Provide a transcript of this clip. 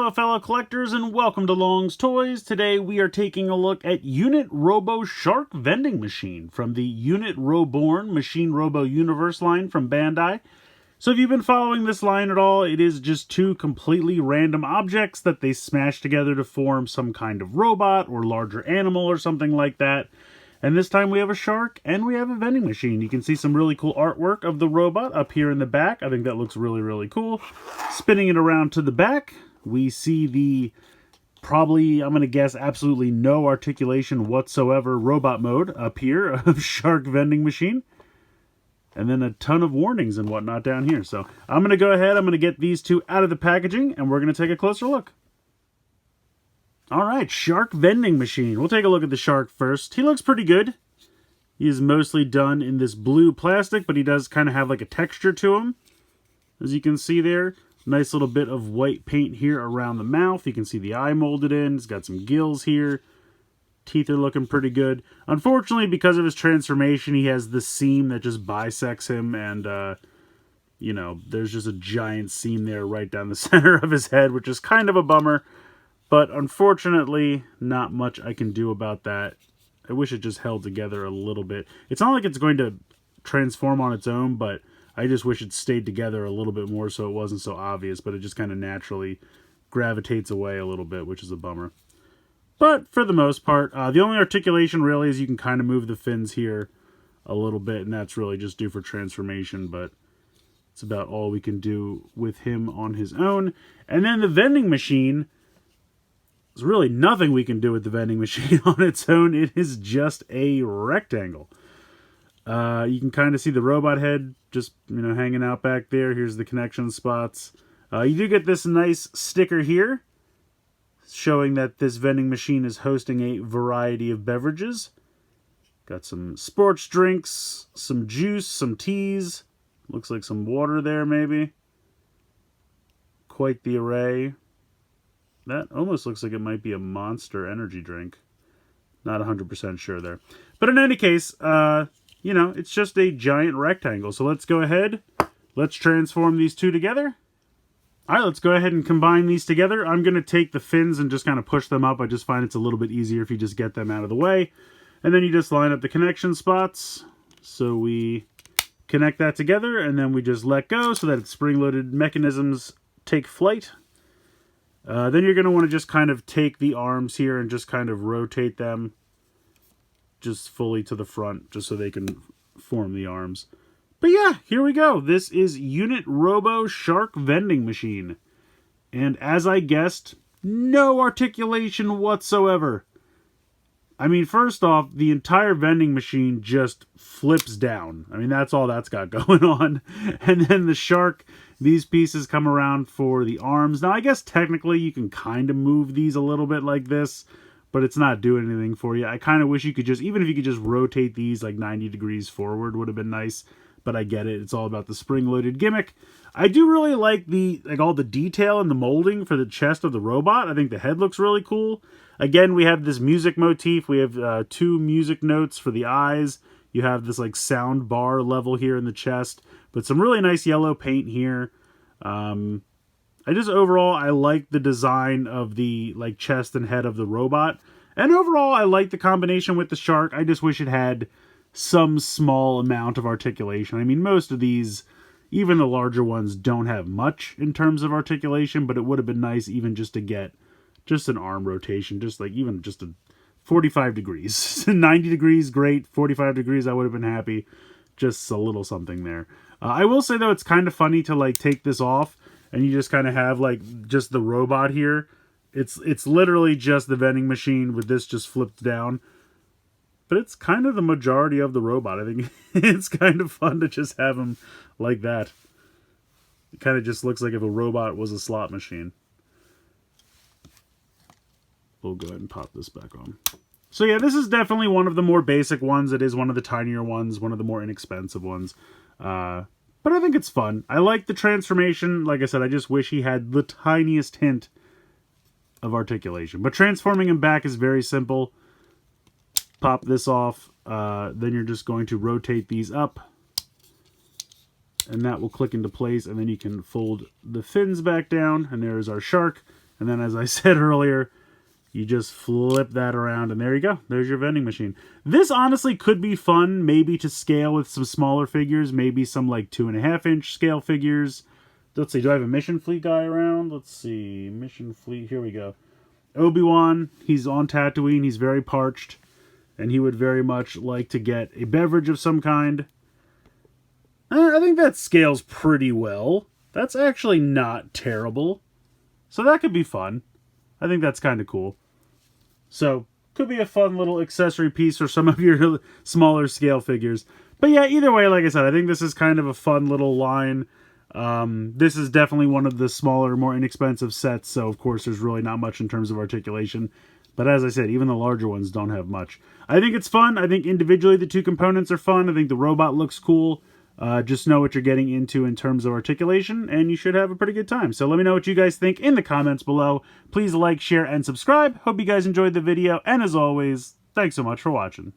Hello fellow collectors and welcome to Long's Toys. Today we are taking a look at Unit Robo Shark Vending Machine from the Unit Roborn Machine Robo Universe line from Bandai. So if you've been following this line at all, it is just two completely random objects that they smash together to form some kind of robot or larger animal or something like that. And this time we have a shark and we have a vending machine. You can see some really cool artwork of the robot up here in the back. I think that looks really cool. Spinning it around to the back, we see the probably, I'm going to guess, absolutely no articulation whatsoever robot mode up here of Shark Vending Machine. And then a ton of warnings and whatnot down here. So I'm going to go ahead, I'm going to get these two out of the packaging and we're going to take a closer look. Alright, Shark Vending Machine. We'll take a look at the shark first. He looks pretty good. He is mostly done in this blue plastic, but he does kind of have like a texture to him. As you can see there. Nice little bit of white paint here around the mouth. You can see the eye molded in. He's got some gills here. Teeth are looking pretty good. Unfortunately, because of his transformation, he has the seam that just bisects him. And, you know, there's just a giant seam there right down the center of his head, which is kind of a bummer. But unfortunately, not much I can do about that. I wish it just held together a little bit. It's not like it's going to transform on its own, but I just wish it stayed together a little bit more so it wasn't so obvious. But it just kind of naturally gravitates away a little bit, which is a bummer. But for the most part, the only articulation really is you can kind of move the fins here a little bit, and that's really just due for transformation, but it's about all we can do with him on his own. And then the vending machine, there's really nothing we can do with the vending machine on its own. It is just a rectangle. You can kind of see the robot head just, you know, hanging out back there. Here's the connection spots. You do get this nice sticker here showing that this vending machine is hosting a variety of beverages. Got some sports drinks, some juice, some teas. Looks like some water there maybe. Quite the array. That almost looks like it might be a Monster energy drink. Not 100% sure there. But in any case, you know, it's just a giant rectangle. So let's go ahead. Let's transform these two together. All right, let's go ahead and combine these together. I'm going to take the fins and just kind of push them up. I just find it's a little bit easier if you just get them out of the way. And then you just line up the connection spots. So we connect that together and then we just let go so that its spring-loaded mechanisms take flight. Then you're going to want to just kind of take the arms here and just kind of rotate them just fully to the front just so they can form the arms. But yeah, here we go. This is Unit Robo Shark Vending Machine. And as I guessed, no articulation whatsoever. I mean, first off, the entire vending machine just flips down. I mean, that's all that's got going on. And then the shark, these pieces come around for the arms. Now, I guess technically you can kind of move these a little bit like this, but it's not doing anything for you. I kind of wish you could just, even if you could just rotate these like 90 degrees forward would have been nice. But I get it. It's all about the spring-loaded gimmick. I do really like all the detail and the molding for the chest of the robot. I think the head looks really cool. Again, we have this music motif. We have two music notes for the eyes. You have this like sound bar level here in the chest, but some really nice yellow paint here. Overall, I like the design of the like chest and head of the robot. And overall, I like the combination with the shark. I just wish it had some small amount of articulation. I mean, most of these, even the larger ones, don't have much in terms of articulation, but it would have been nice even just to get just an arm rotation, just like even just a 45 degrees. 90 degrees, great. 45 degrees, I would have been happy. Just a little something there. I will say, though, it's kind of funny to like take this off and you just kind of have like just the robot here. It's literally just the vending machine with this just flipped down. But it's kind of the majority of the robot. I think it's kind of fun to just have him like that. It kind of just looks like if a robot was a slot machine. We'll go ahead and pop this back on. So yeah, this is definitely one of the more basic ones. It is one of the tinier ones, one of the more inexpensive ones. But I think it's fun. I like the transformation. Like I said, I just wish he had the tiniest hint of articulation. But transforming him back is very simple. Pop this off, then you're just going to rotate these up and that will click into place, and then you can fold the fins back down, and there's our shark. And then, as I said earlier, you just flip that around, and there you go. There's your vending machine. This honestly could be fun, maybe to scale with some smaller figures, maybe some like 2.5-inch scale figures. Let's see, do I have a Mission Fleet guy around? Let's see, Mission Fleet, here we go. Obi-Wan, he's on Tatooine, he's very parched, and he would very much like to get a beverage of some kind. I think that scales pretty well. That's actually not terrible. So that could be fun. I think that's kind of cool. So, could be a fun little accessory piece for some of your smaller scale figures. But yeah, either way, like I said, I think this is kind of a fun little line. This is definitely one of the smaller, more inexpensive sets, so of course there's really not much in terms of articulation. But as I said, even the larger ones don't have much. I think it's fun. I think individually the two components are fun. I think the robot looks cool. Just know what you're getting into in terms of articulation, and you should have a pretty good time. So let me know what you guys think in the comments below. Please like, share, and subscribe. Hope you guys enjoyed the video, and as always, thanks so much for watching.